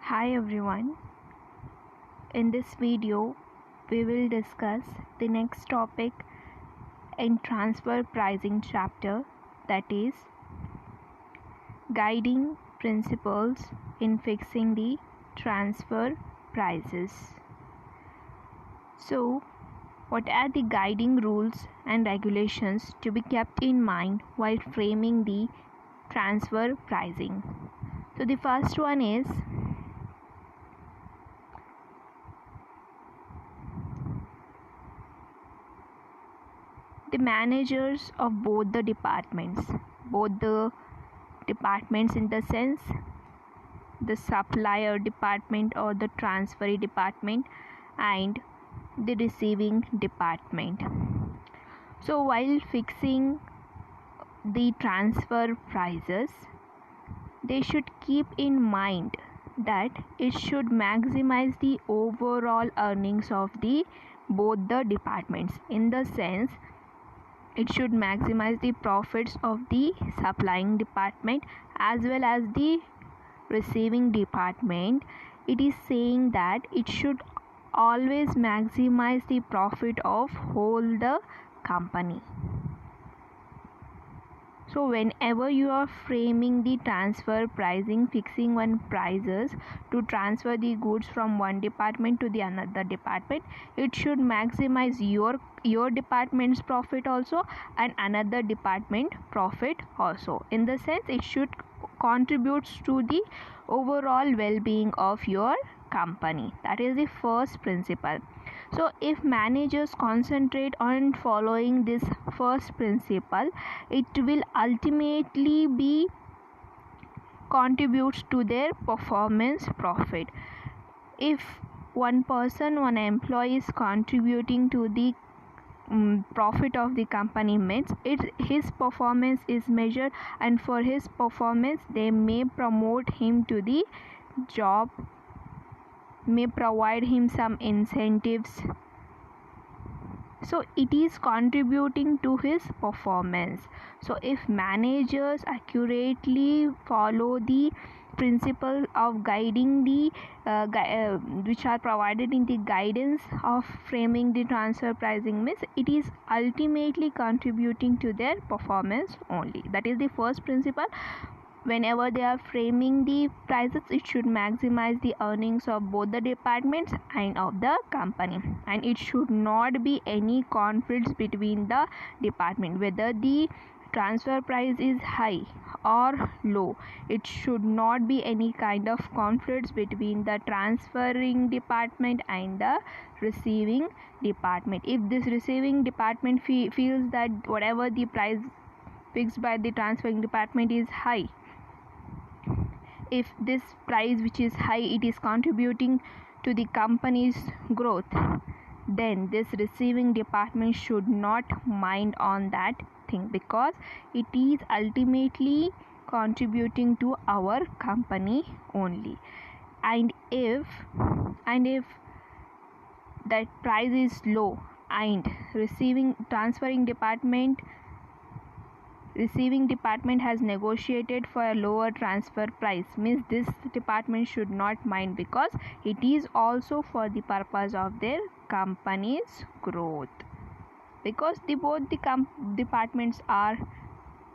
Hi everyone. In this video, we will discuss the next topic in transfer pricing chapter, that is guiding principles in fixing the transfer prices. So, what are the guiding rules and regulations to be kept in mind while framing the transfer pricing? So, the first one is the managers of both the departments in the sense the supplier department or the transfer department and the receiving department. So while fixing the transfer prices, they should keep in mind that it should maximize the overall earnings of the both the departments, in the sense it should maximize the profits of the supplying department as well as the receiving department. It is saying that it should always maximize the profit of whole the company. So whenever you are framing the transfer pricing, fixing one prices to transfer the goods from one department to the another department, it should maximize your department's profit also and another department profit also, in the sense it should contribute to the overall well-being of your company. That is the first principle. So if managers concentrate on following this first principle, it will ultimately be contributes to their performance profit. If one employee is contributing to the profit of the company, means his performance is measured, and for his performance they may promote him to the job, may provide him some incentives. So it is contributing to his performance. So if managers accurately follow the principle of guiding the which are provided in the guidance of framing the transfer pricing, means it is ultimately contributing to their performance only. That is the first principle. Whenever they are framing the prices, it should maximize the earnings of both the departments and of the company, and it should not be any conflicts between the department, whether the transfer price is high or low. It should not be any kind of conflicts between the transferring department and the receiving department. If this receiving department feels that whatever the price fixed by the transferring department is high, if this price which is high, it is contributing to the company's growth, then this receiving department should not mind on that thing, because it is ultimately contributing to our company only. And if that price is low and receiving department has negotiated for a lower transfer price, means this department should not mind, because it is also for the purpose of their company's growth, because both the departments are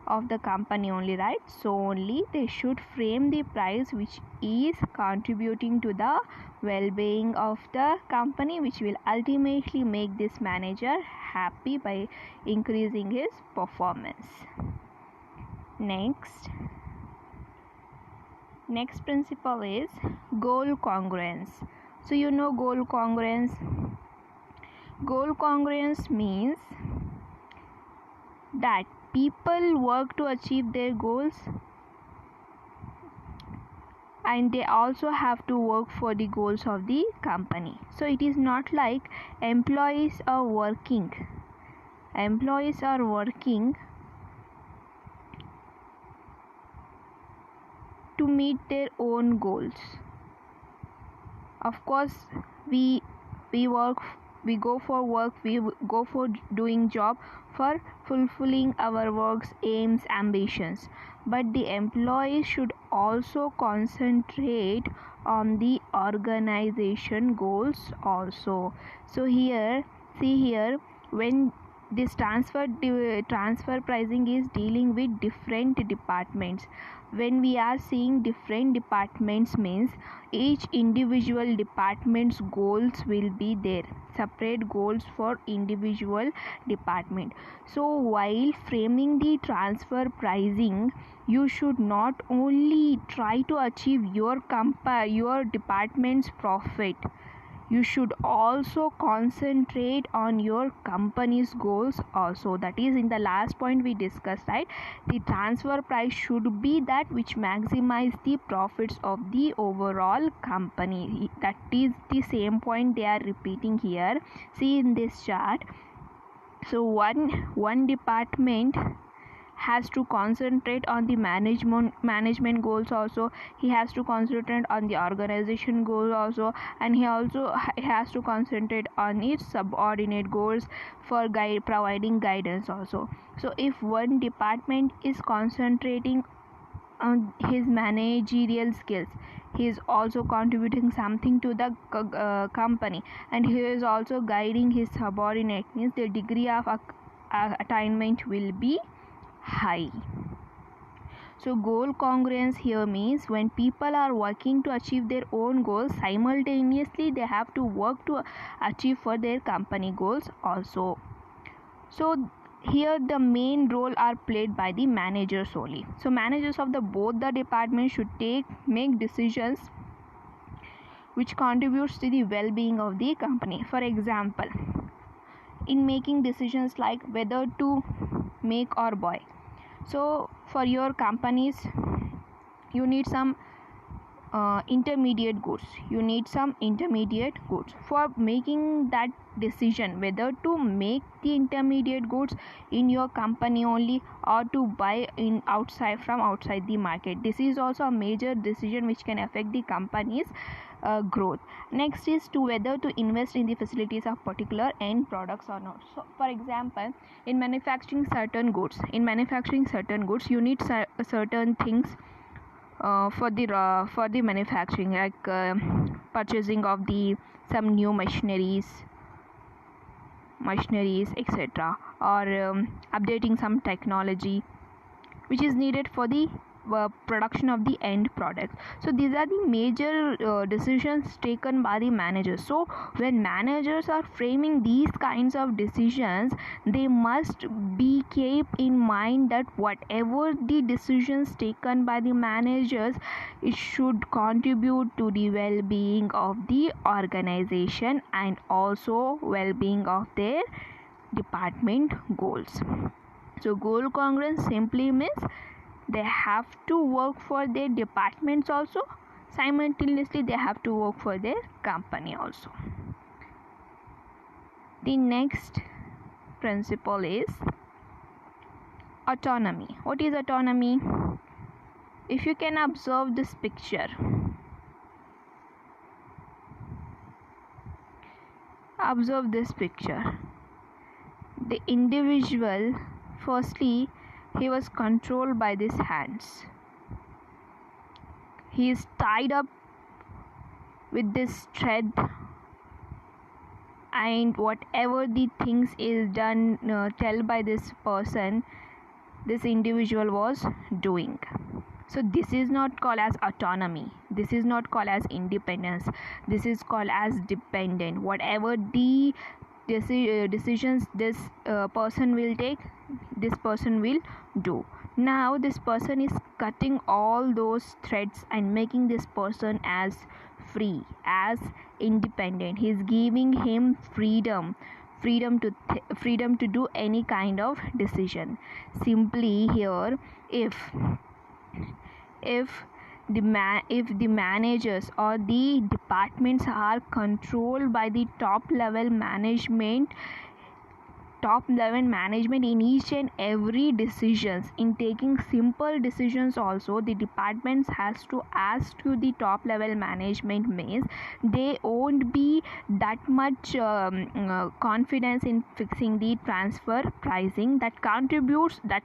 of the company only, right? So only they should frame the price which is contributing to the well-being of the company, which will ultimately make this manager happy by increasing his performance. Next principle is goal congruence. So you know goal congruence. Goal congruence means that people work to achieve their goals, and they also have to work for the goals of the company. So it is not like employees are working to meet their own goals. Of course we work we go for work, we go for doing job for fulfilling our work's aims, ambitions. But the employees should also concentrate on the organization goals also. So here, see here, when this transfer pricing is dealing with different departments. When we are seeing different departments means each individual department's goals will be there, separate goals for individual department. So while framing the transfer pricing, you should not only try to achieve your department's profit, you should also concentrate on your company's goals also. That is, in the last point we discussed, right? The transfer price should be that which maximize the profits of the overall company. That is the same point they are repeating here. See in this chart. So one department has to concentrate on the management goals also, he has to concentrate on the organization goal also, and he has to concentrate on its subordinate goals for providing guidance also. So if one department is concentrating on his managerial skills, he is also contributing something to the company, and he is also guiding his subordinate, means the degree of attainment will be high. So goal congruence here means when people are working to achieve their own goals, simultaneously they have to work to achieve for their company goals also. So here the main role are played by the managers only. So managers of both the departments should make decisions which contributes to the well-being of the company. For example, in making decisions like whether to make or buy. So for your companies, you need some intermediate goods. For making that decision whether to make the intermediate goods in your company only or to buy from outside the market, this is also a major decision which can affect the company's growth. Next is to whether to invest in the facilities of particular end products or not. So for example, in manufacturing certain goods, you need certain things for the manufacturing, like purchasing of some new machineries, etc., or updating some technology which is needed for the production of the end product. So these are the major decisions taken by the managers. So when managers are framing these kinds of decisions, they must be kept in mind that whatever the decisions taken by the managers, it should contribute to the well-being of the organization and also well-being of their department goals. So goal congruence simply means they have to work for their departments also, simultaneously they have to work for their company also. The next principle is autonomy. What is autonomy? If you can observe this picture, the individual, firstly, he was controlled by these hands. He is tied up with this thread, and whatever the things is done tell by this person, this individual was doing. So this is not called as autonomy, this is not called as independence, this is called as dependent. Whatever the decisions this person will take, this person will do. Now this person is cutting all those threads and making this person as free, as independent. He is giving him freedom to do any kind of decision. Simply here, if the managers or the departments are controlled by the top level management, top level management in each and every decisions. In taking simple decisions also, the departments has to ask to the top level management, means they won't be that much confidence in fixing the transfer pricing that contributes, that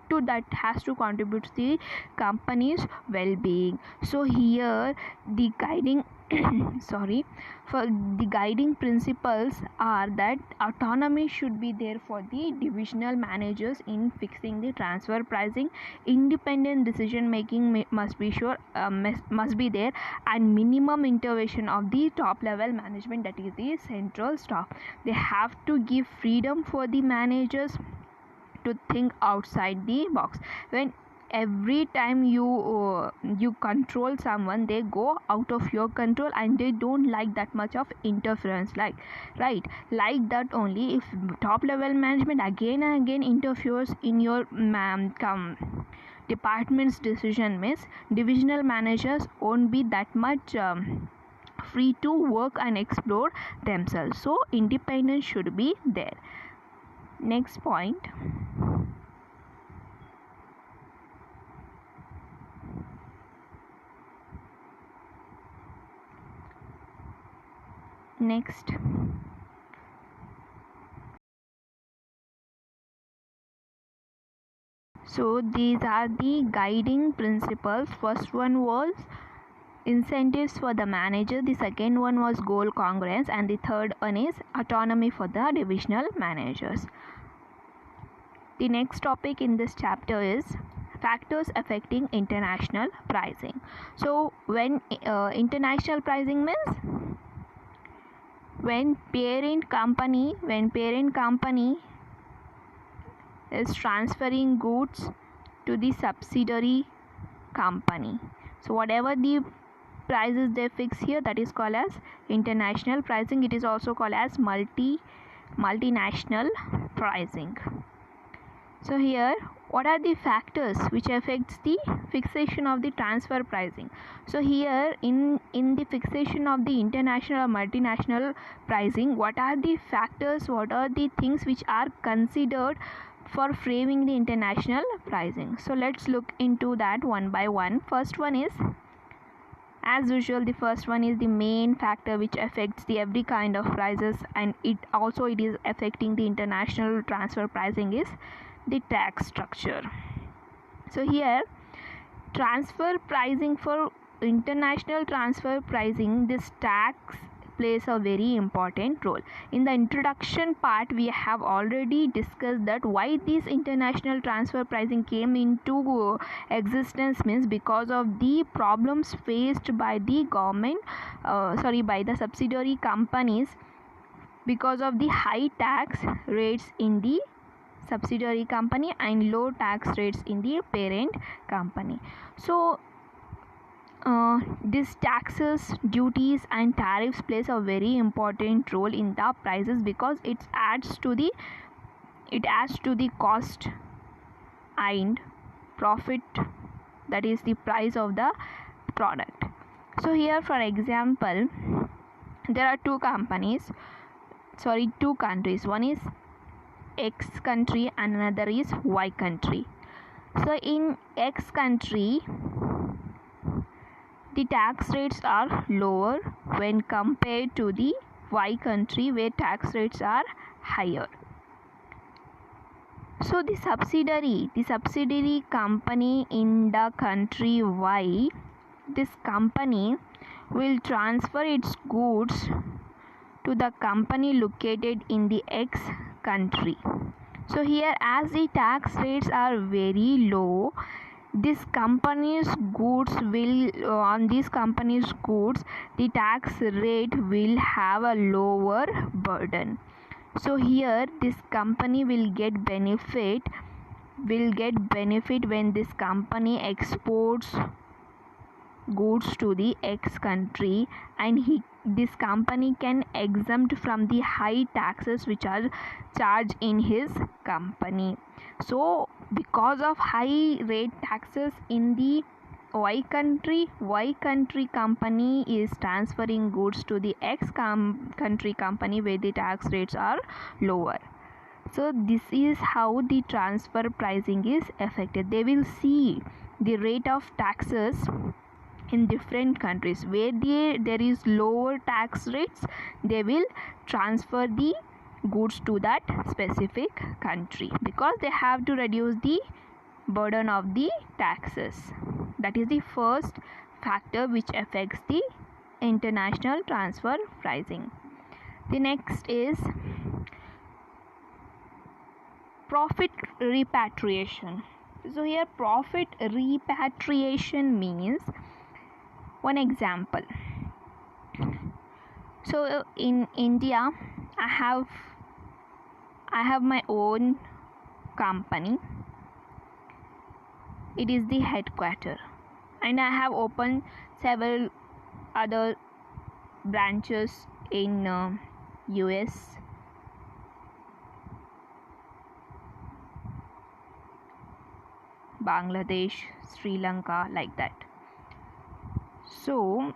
has to contribute to the company's well-being. So here the guiding sorry, for the guiding principles are that autonomy should be there for the divisional managers in fixing the transfer pricing. Independent decision making must be must be there, and minimum intervention of the top level management, that is the central staff. They have to give freedom for the managers to think outside the box. When every time you control someone, they go out of your control and they don't like that much of interference, like that only. If top level management again and again interferes in your department's decision, means divisional managers won't be that much free to work and explore themselves. So independence should be there. Next point. Next. So these are the guiding principles. First one was incentives for the manager, the second one was goal congruence, and the third one is autonomy for the divisional managers. The next topic in this chapter is factors affecting international pricing. So when international pricing means when parent company is transferring goods to the subsidiary company. So whatever the prices they fix here, that is called as international pricing. It is also called as multinational pricing. So here, what are the factors which affects the fixation of the transfer pricing? So here in the fixation of the international or multinational pricing, what are the factors, what are the things which are considered for framing the international pricing? So let's look into that one by one. First one is, as usual, the first one is the main factor which affects the every kind of prices, and it is affecting the international transfer pricing, is the tax structure. So here, transfer pricing, for international transfer pricing, this tax plays a very important role. In the introduction part, we have already discussed that why this international transfer pricing came into existence, means because of the problems faced by the government, by the subsidiary companies, because of the high tax rates in the subsidiary company and low tax rates in the parent company. So these taxes, duties and tariffs plays a very important role in the prices, because it adds to the cost and profit, that is the price of the product. So here, for example, there are two countries. One is X country and another is Y country. So in X country, the tax rates are lower when compared to the Y country, where tax rates are higher. So the subsidiary company in the country Y, this company will transfer its goods to the company located in the X country. So here, as the tax rates are very low, this company's goods will the tax rate will have a lower burden. So here, this company will get benefit when this company exports goods to the X country, and this company can exempt from the high taxes which are charged in his company. So because of high rate taxes in the Y country company is transferring goods to the X country company, where the tax rates are lower. So this is how the transfer pricing is affected. They will see the rate of taxes in different countries. Where there is lower tax rates, they will transfer the goods to that specific country, because they have to reduce the burden of the taxes. That is the first factor which affects the international transfer pricing. The next is profit repatriation. So here profit repatriation means, one example. So in India, I have my own company. It is the headquarter, and I have opened several other branches in US, Bangladesh, Sri Lanka, like that. So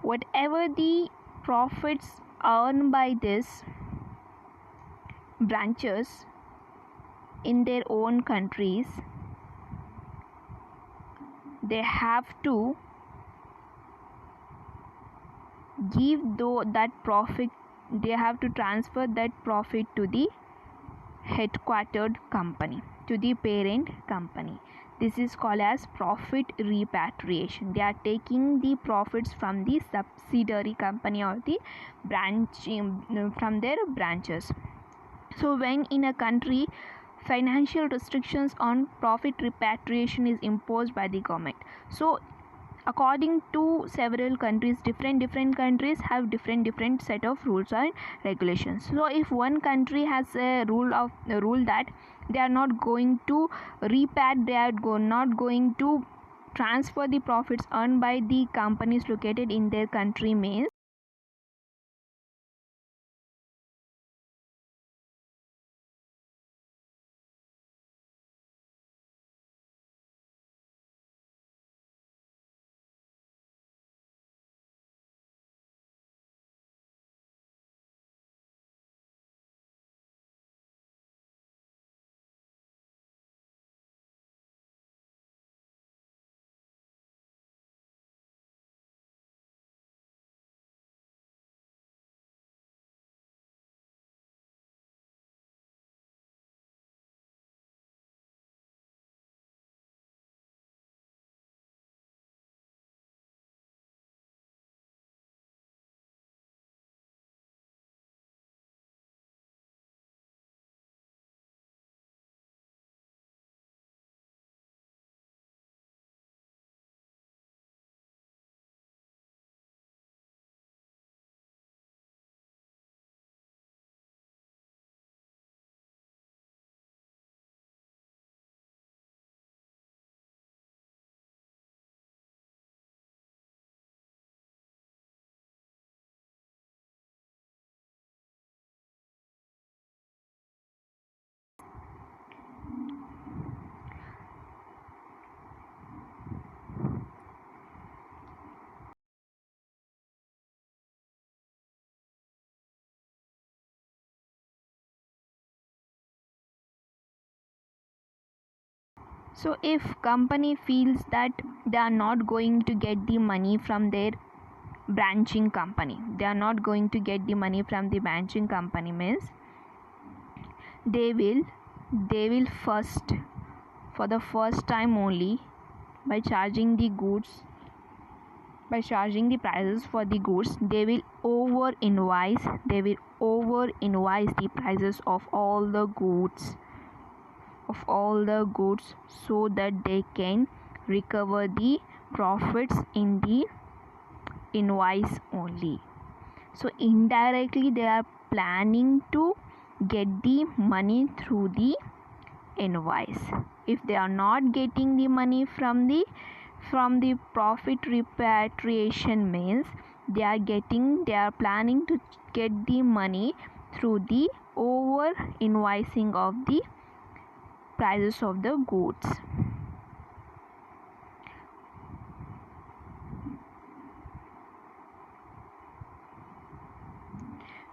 whatever the profits earned by these branches in their own countries, they have to give that profit, they have to transfer that profit to the headquartered company, to the parent company. This is called as profit repatriation. They are taking the profits from the subsidiary company or the branch, from their branches. So when in a country financial restrictions on profit repatriation is imposed by the government, so according to several countries, different countries have different set of rules and regulations. So if one country has a rule that they are not going to they are not going to transfer the profits earned by the companies located in their country, means so if company feels that they are not going to get the money from their branching company, they are not going to get the money from the branching company, means they will first, for the first time only, by charging the prices for the goods, they will over invoice the prices of all the goods, so that they can recover the profits in the invoice only. So indirectly they are planning to get the money through the invoice. If they are not getting the money from the profit repatriation, means they are planning to get the money through the over invoicing of the prices of the goods.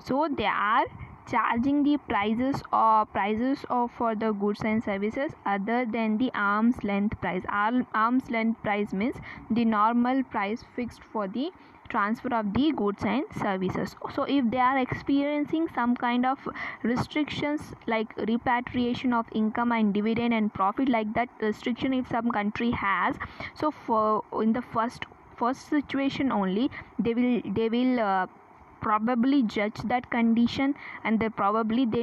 So they are charging the prices of for the goods and services other than the arm's length price. Arm's length price means the normal price fixed for the transfer of the goods and services. So if they are experiencing some kind of restrictions like repatriation of income and dividend and profit, like that restriction if some country has, so for in the first situation only they will probably judge that condition, and they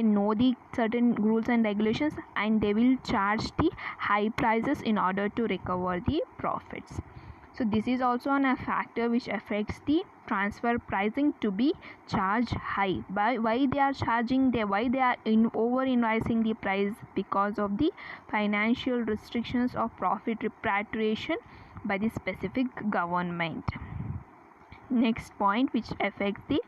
know the certain rules and regulations, and they will charge the high prices in order to recover the profits. So this is also a factor which affects the transfer pricing to be charged high. Why they are charging, why they are over invoicing the price? Because of the financial restrictions of profit repatriation by the specific government. Next point which affects the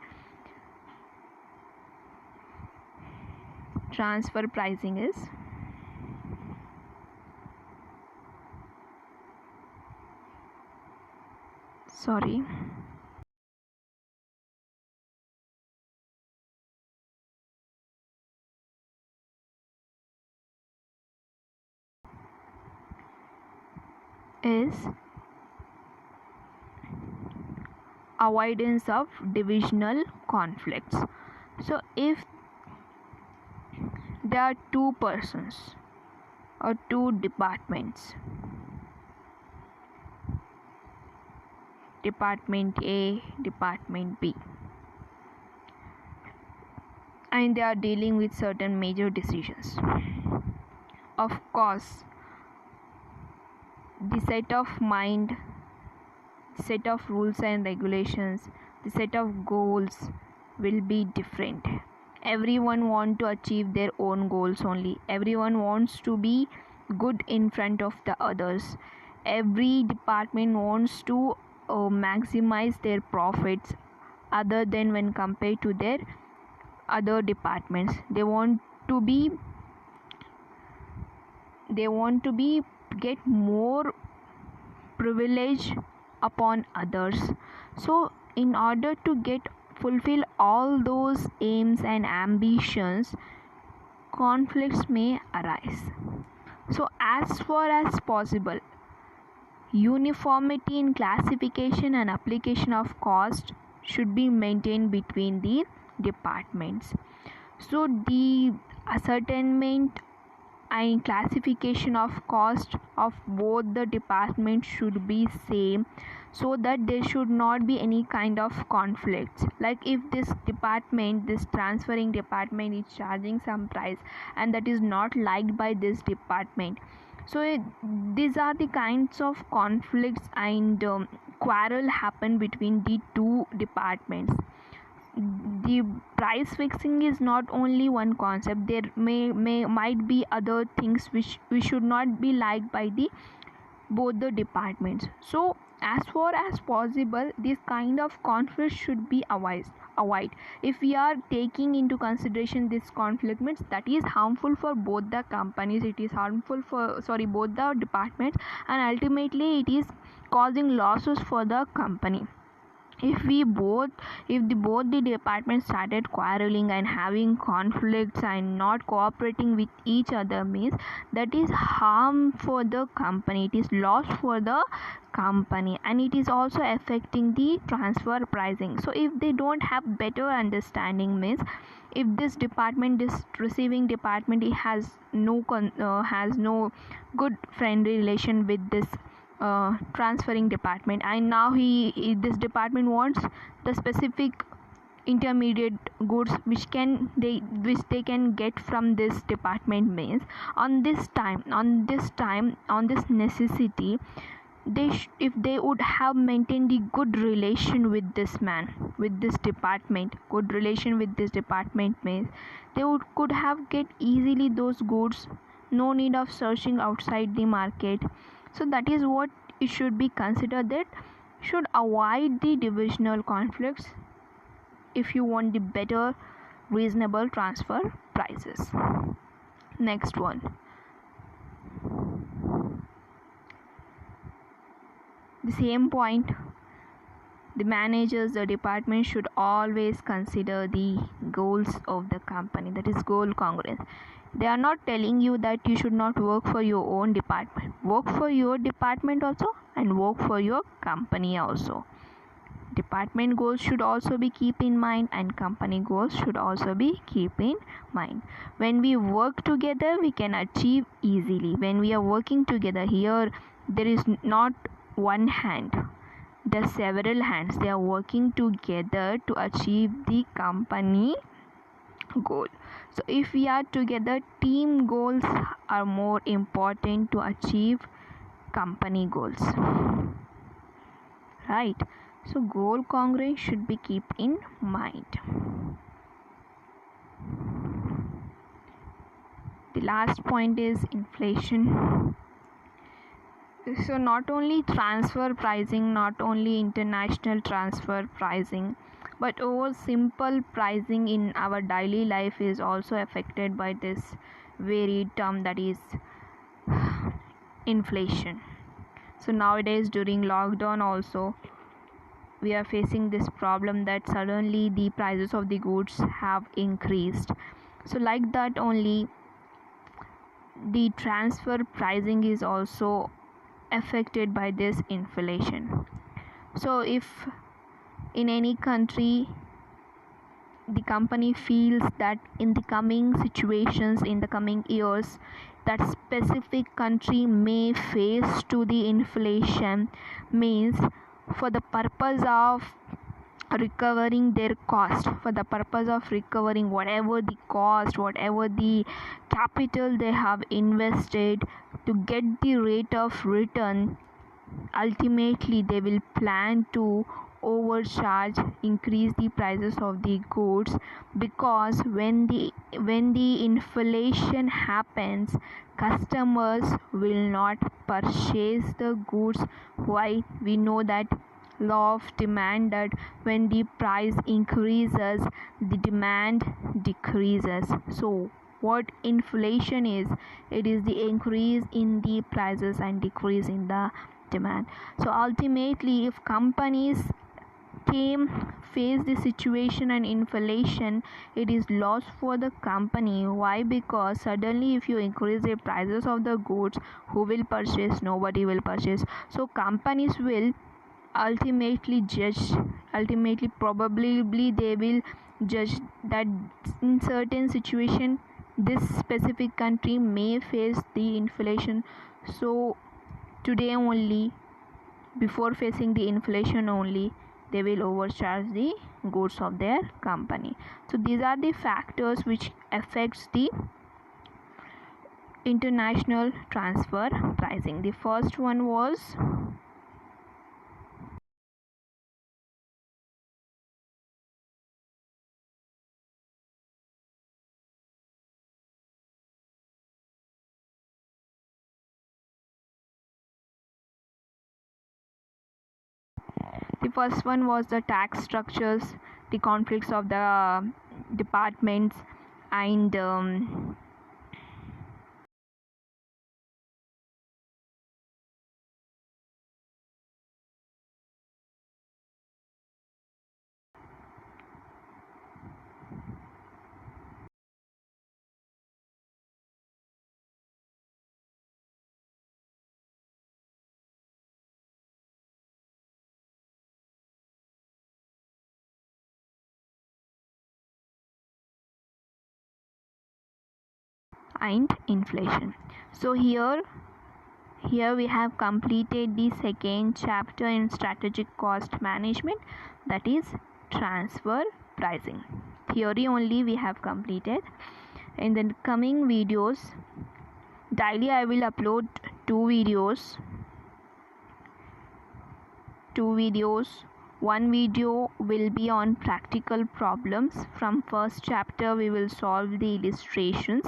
transfer pricing is avoidance of divisional conflicts. So if there are two persons or two departments, department A, department B, and they are dealing with certain major decisions, of course the set of mind, set of rules and regulations, the set of goals will be different. Everyone wants to achieve their own goals only. Everyone wants to be good in front of the others. Every department wants to maximize their profits other than when compared to their other departments. They want to be get more privilege upon others. So in order to fulfill all those aims and ambitions, conflicts may arise. So as far as possible, uniformity in classification and application of cost should be maintained between the departments. So the ascertainment and classification of cost of both the departments should be same, so that there should not be any kind of conflicts. Like if this transferring department is charging some price and that is not liked by this department, so these are the kinds of conflicts and quarrel happen between the two departments. The price fixing is not only one concept. There might be other things which should not be liked by both the departments. So as far as possible, this kind of conflict should be avoid. If we are taking into consideration this conflict, means that is harmful for both the companies, it is harmful for both the departments, and ultimately it is causing losses for the company. If both the departments started quarreling and having conflicts and not cooperating with each other, means that is harm for the company, it is loss for the company, and it is also affecting the transfer pricing. So if they don't have better understanding, means if this receiving department, it has no good friendly relation with this transferring department, and now this department wants the specific intermediate goods which they can get from this department, means on this necessity, if they would have maintained the good relation with this department means they could have get easily those goods, no need of searching outside the market. So that is what it should be considered, that should avoid the divisional conflicts if you want the better reasonable transfer prices. Next one, the same point, The managers, the department should always consider the goals of the company, that is goal congruence. They are not telling you that you should not work for your own department. Work for your department also and work for your company also. Department goals should also be keep in mind and company goals should also be keep in mind. When we work together, we can achieve easily. When we are working together, here there is not one hand, there are several hands. They are working together to achieve the company goal. So if we are together, team goals are more important to achieve company goals, right? So goal congruence should be keep in mind. The last point is inflation. So not only transfer pricing, not only international transfer pricing, but our simple pricing in our daily life is also affected by this very term, that is inflation. So nowadays during lockdown also we are facing this problem that suddenly the prices of the goods have increased. So like that only the transfer pricing is also affected by this inflation. So if in any country the company feels that in the coming situations, in the coming years, that specific country may face to the inflation, means for the purpose of recovering their cost, for the purpose of recovering whatever the cost, whatever the capital they have invested, to get the rate of return, ultimately they will plan to overcharge, increase the prices of the goods, because when the inflation happens, customers will not purchase the goods. Why? We know that law of demand, that when the price increases, the demand decreases. So what inflation is? It is the increase in the prices and decrease in the demand. So ultimately, if companies face the situation and inflation, it is loss for the company. Why? Because suddenly if you increase the prices of the goods, who will purchase? Nobody will purchase. So companies will ultimately probably they will judge that in certain situation this specific country may face the inflation. So today only, before facing the inflation only, they will overcharge the goods of their company. So these are the factors which affects the international transfer pricing. The first one was the tax structures, the conflicts of the departments, and inflation. So here we have completed the second chapter in strategic cost management, that is transfer pricing. Theory only we have completed. In the coming videos, daily I will upload two videos. One video will be on practical problems. From first chapter we will solve the illustrations.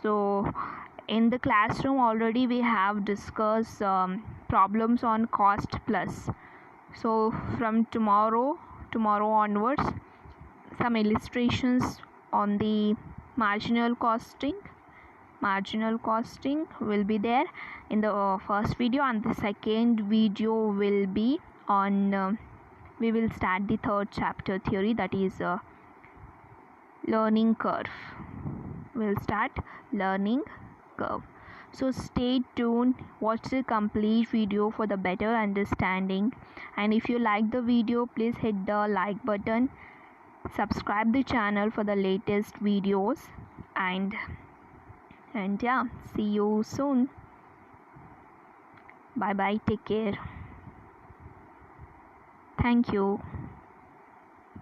So in the classroom already we have discussed problems on cost plus. So from tomorrow onwards, some illustrations on the marginal costing will be there in the first video, and the second video will be on we will start the third chapter theory, that is learning curve. We'll start learning curve. So stay tuned, watch the complete video for the better understanding, and if you like the video, please hit the like button, subscribe the channel for the latest videos, and yeah, see you soon. Bye bye, take care. Thank you.